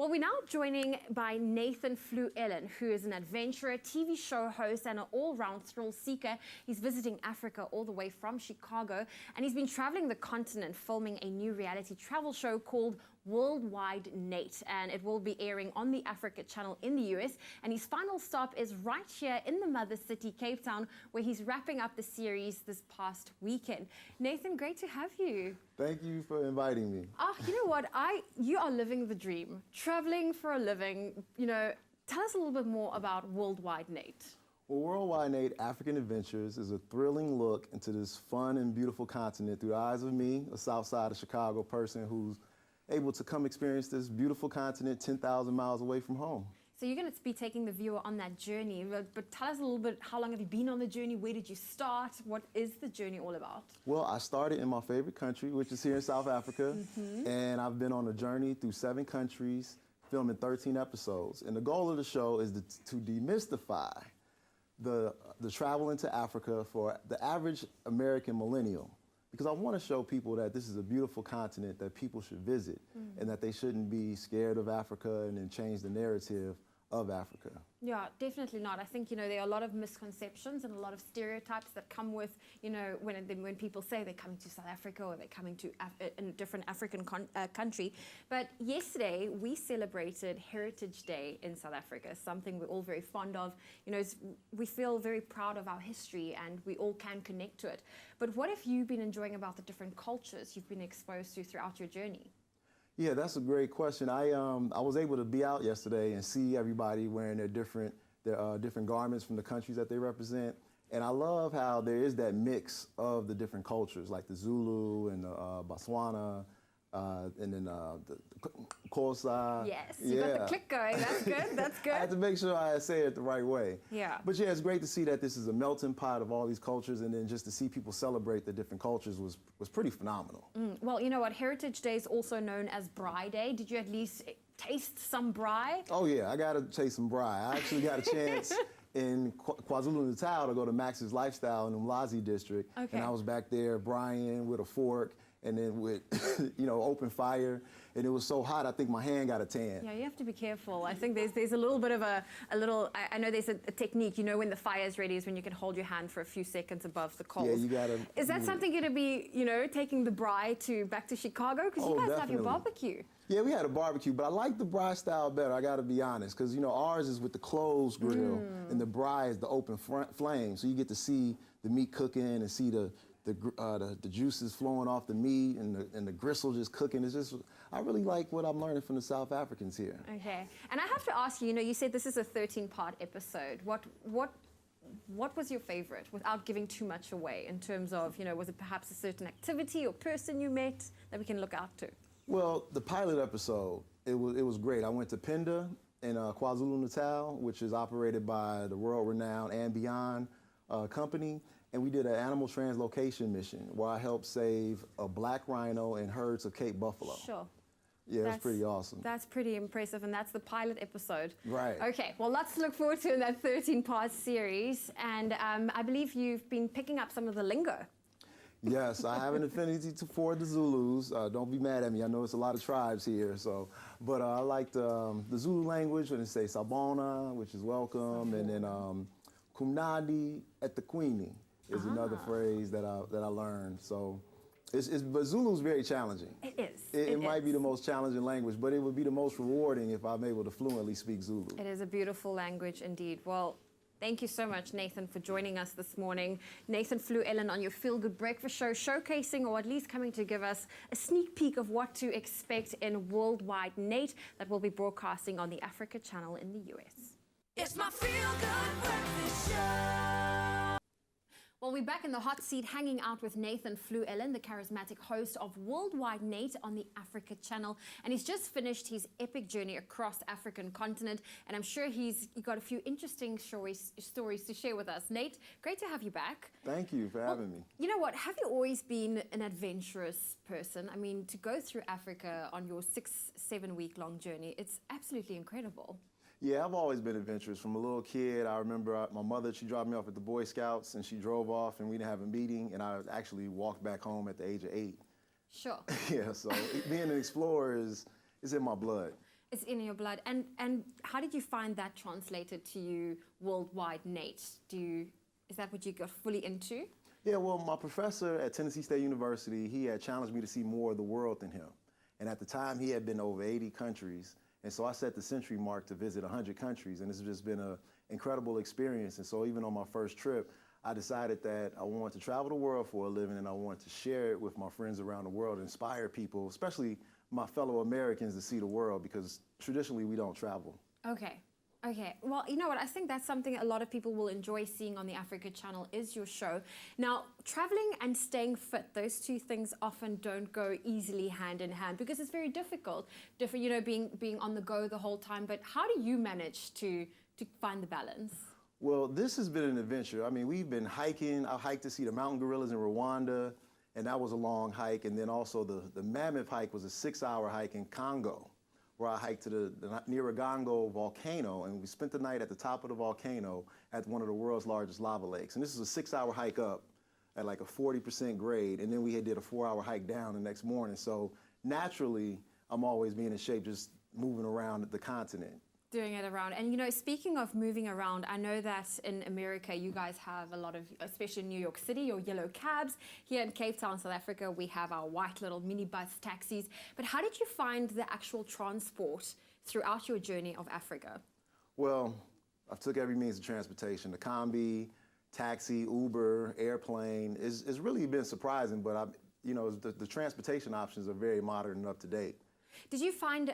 Well, we're now joining by Nathan Fluellen, who is an adventurer, TV show host, and an all-round thrill seeker. He's visiting Africa all the way from Chicago, and he's been traveling the continent filming a new reality travel show called Worldwide Nate, and it will be airing on the Africa channel in the US. And his final stop is right here in the mother city, Cape Town, where he's wrapping up the series this past weekend. Nathan, great to have you. Thank you for inviting me. Oh, you know what? You are living the dream, traveling for a living. You know, tell us a little bit more about Worldwide Nate. Well, Worldwide Nate African Adventures is a thrilling look into this fun and beautiful continent through the eyes of me, a South Side of Chicago person who's able to come experience this beautiful continent 10,000 miles away from home. So you're going to be taking the viewer on that journey, but tell us a little bit, how long have you been on the journey? Where did you start? What is the journey all about? Well, I started in my favorite country, which is here in South Africa, and I've been on a journey through 7 countries, filming 13 episodes. And the goal of the show is to demystify the travel into Africa for the average American millennial. Because I want to show people that this is a beautiful continent that people should visit, and that they shouldn't be scared of Africa and then change the narrative of Africa. Yeah, definitely not. I think, you know, there are a lot of misconceptions and a lot of stereotypes that come with, you know, when people say they're coming to South Africa or they're coming to a different African country. But yesterday, we celebrated Heritage Day in South Africa, something we're all very fond of. You know, we feel very proud of our history and we all can connect to it. But what have you been enjoying about the different cultures you've been exposed to throughout your journey? Yeah, that's a great question. I was able to be out yesterday and see everybody wearing their different garments from the countries that they represent. And I love how there is that mix of the different cultures, like the Zulu and the Botswana, and then the Xhosa. Yes, you got the click going. That's good. That's good. I had to make sure I say it the right way. Yeah. But yeah, it's great to see that this is a melting pot of all these cultures, and then just to see people celebrate the different cultures was pretty phenomenal. Well, you know what? Heritage Day is also known as Braai Day. Did you at least taste some braai? Oh yeah, I got to taste some braai. I actually got a chance in KwaZulu-Natal to go to Max's Lifestyle in the Umlazi district, and I was back there braaiing with a fork and then with, you know, open fire. And it was so hot, I think my hand got a tan. Yeah, you have to be careful. I think there's a little bit of I know there's a technique, you know, when the fire is ready is when you can hold your hand for a few seconds above the coals. Yeah, you gotta. Is that something you're gonna be, you know, taking the braai back to Chicago? Because you guys have your barbecue. Yeah, we had a barbecue, but I like the braai style better, I gotta be honest, because, you know, ours is with the closed grill, and the braai is the open flame, so you get to see the meat cooking and see the juices flowing off the meat and the gristle just cooking. It's just, I really like what I'm learning from the South Africans here. Okay, and I have to ask you, you know, you said this is a 13-part episode. What was your favorite, without giving too much away, in terms of, you know, was it perhaps a certain activity or person you met that we can look out to? Well, the pilot episode, it was great. I went to Penda in KwaZulu-Natal, which is operated by the world-renowned And Beyond company. And we did an animal translocation mission where I helped save a black rhino and herds of Cape buffalo. Sure. Yeah, that's pretty awesome. That's pretty impressive, and that's the pilot episode. Right. Okay, well, lots to look forward to in that 13-part series. And I believe you've been picking up some of the lingo. Yes, I have an affinity for the Zulus. Don't be mad at me. I know it's a lot of tribes here, so. But I like the Zulu language when they say sabona, which is welcome, and then kumnandi etekwini is another phrase that I learned. So, but Zulu is very challenging. It is. It might be the most challenging language, but it would be the most rewarding if I'm able to fluently speak Zulu. It is a beautiful language indeed. Well, thank you so much, Nathan, for joining us this morning. Nathan Fluellen on your Feel Good Breakfast Show, showcasing, or at least coming to give us a sneak peek of what to expect in Worldwide Nate that will be broadcasting on the Africa channel in the US. It's my Feel Good Breakfast Show. Well, we're back in the hot seat hanging out with Nathan Fluellen, the charismatic host of Worldwide Nate on the Africa channel. And he's just finished his epic journey across the African continent. And I'm sure he's got a few interesting stories to share with us. Nate, great to have you back. Thank you for having me. You know what? Have you always been an adventurous person? I mean, to go through Africa on your 6-7 week long journey, it's absolutely incredible. Yeah, I've always been adventurous. From a little kid, I remember my mother, she dropped me off at the Boy Scouts, and she drove off, and we didn't have a meeting, and I actually walked back home at the age of 8. Sure. Yeah, so being an explorer is in my blood. It's in your blood. And how did you find that translated to you worldwide, Nate? Is that what you got fully into? Yeah, well, my professor at Tennessee State University, he had challenged me to see more of the world than him. And at the time, he had been to over 80 countries. And so I set the century mark to visit 100 countries. And it's just been an incredible experience. And so even on my first trip, I decided that I wanted to travel the world for a living, and I wanted to share it with my friends around the world, inspire people, especially my fellow Americans, to see the world, because traditionally we don't travel. Okay. Well, you know what? I think that's something a lot of people will enjoy seeing on the Africa Channel is your show. Now, traveling and staying fit, those two things often don't go easily hand in hand because it's very difficult, being on the go the whole time. But how do you manage to find the balance? Well, this has been an adventure. I mean, we've been hiking. I hiked to see the mountain gorillas in Rwanda, and that was a long hike. And then also the mammoth hike was a 6-hour hike in Congo, where I hiked to the Nyiragongo volcano, and we spent the night at the top of the volcano at one of the world's largest lava lakes. And this is a 6-hour hike up at like a 40% grade, and then we did a 4-hour hike down the next morning. So naturally, I'm always being in shape, just moving around the continent. Doing it around. And speaking of moving around, I know that in America you guys have a lot of, especially in New York City, your yellow cabs. Here in Cape Town, South Africa, we have our white little minibus taxis. But how did you find the actual transport throughout your journey of Africa? Well, I took every means of transportation. The combi, taxi, Uber, airplane. It's really been surprising, but the transportation options are very modern and up to date. Did you find,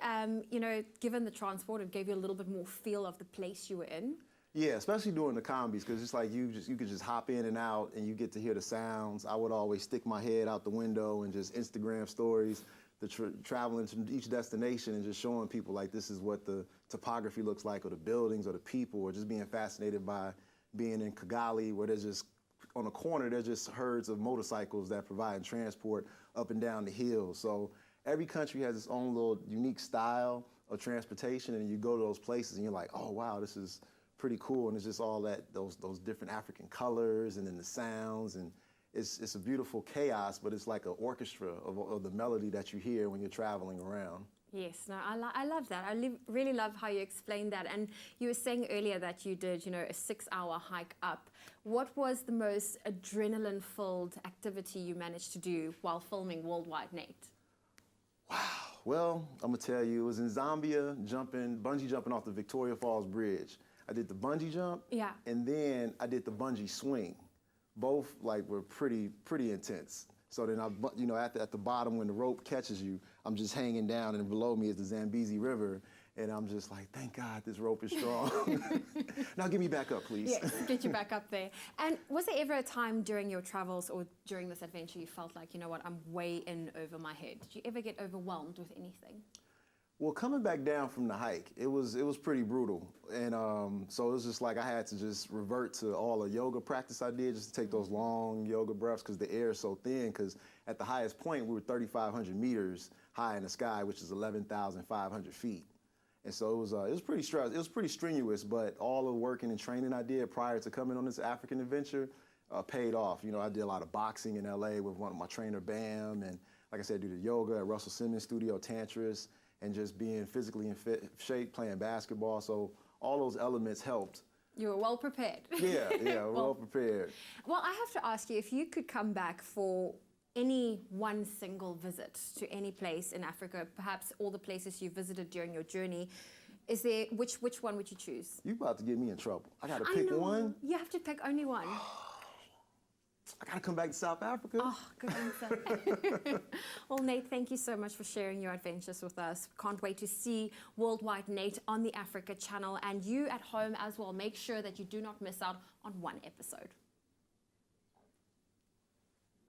given the transport, it gave you a little bit more feel of the place you were in? Yeah, especially during the combis, because it's like you could just hop in and out and you get to hear the sounds. I would always stick my head out the window and just Instagram stories, traveling to each destination and just showing people like this is what the topography looks like, or the buildings, or the people, or just being fascinated by being in Kigali, where there's just, on a corner, there's just herds of motorcycles that provide transport up and down the hills. So every country has its own little unique style of transportation, and you go to those places and you're like, oh wow, this is pretty cool. And it's just all those different African colors, and then the sounds, and it's a beautiful chaos, but it's like an orchestra of the melody that you hear when you're traveling around. Yes, no, I love that. I really love how you explained that. And you were saying earlier that you did, a 6-hour hike up. What was the most adrenaline-filled activity you managed to do while filming Worldwide Nate? Wow. Well, I'm gonna tell you, it was in Zambia, bungee jumping off the Victoria Falls Bridge. I did the bungee jump, yeah, and then I did the bungee swing. Both were pretty intense. So then at the bottom, when the rope catches you, I'm just hanging down, and below me is the Zambezi River, and I'm just like, thank God this rope is strong. Now get me back up, please. Yes, get you back up there. And was there ever a time during your travels or during this adventure you felt like, you know what, I'm way in over my head? Did you ever get overwhelmed with anything? Well, coming back down from the hike, it was pretty brutal. And so it was just like I had to just revert to all the yoga practice I did, just to take those long yoga breaths, because the air is so thin, because at the highest point, we were 3,500 meters high in the sky, which is 11,500 feet. And so it was pretty stressful. It was pretty strenuous, but all the working and training I did prior to coming on this African adventure paid off. I did a lot of boxing in LA with my trainer, Bam, and like I said, do the yoga at Russell Simmons' studio, Tantris, and just being physically in fit shape, playing basketball. So all those elements helped. You were well prepared. Yeah, well prepared. Well, I have to ask you, if you could come back for any one single visit to any place in Africa, perhaps all the places you visited during your journey, which one would you choose? You about to get me in trouble. I gotta pick one? You have to pick only one. I gotta come back to South Africa. Oh, good answer. Well, Nate, thank you so much for sharing your adventures with us. Can't wait to see Worldwide Nate on the Africa Channel, and you at home as well. Make sure that you do not miss out on one episode.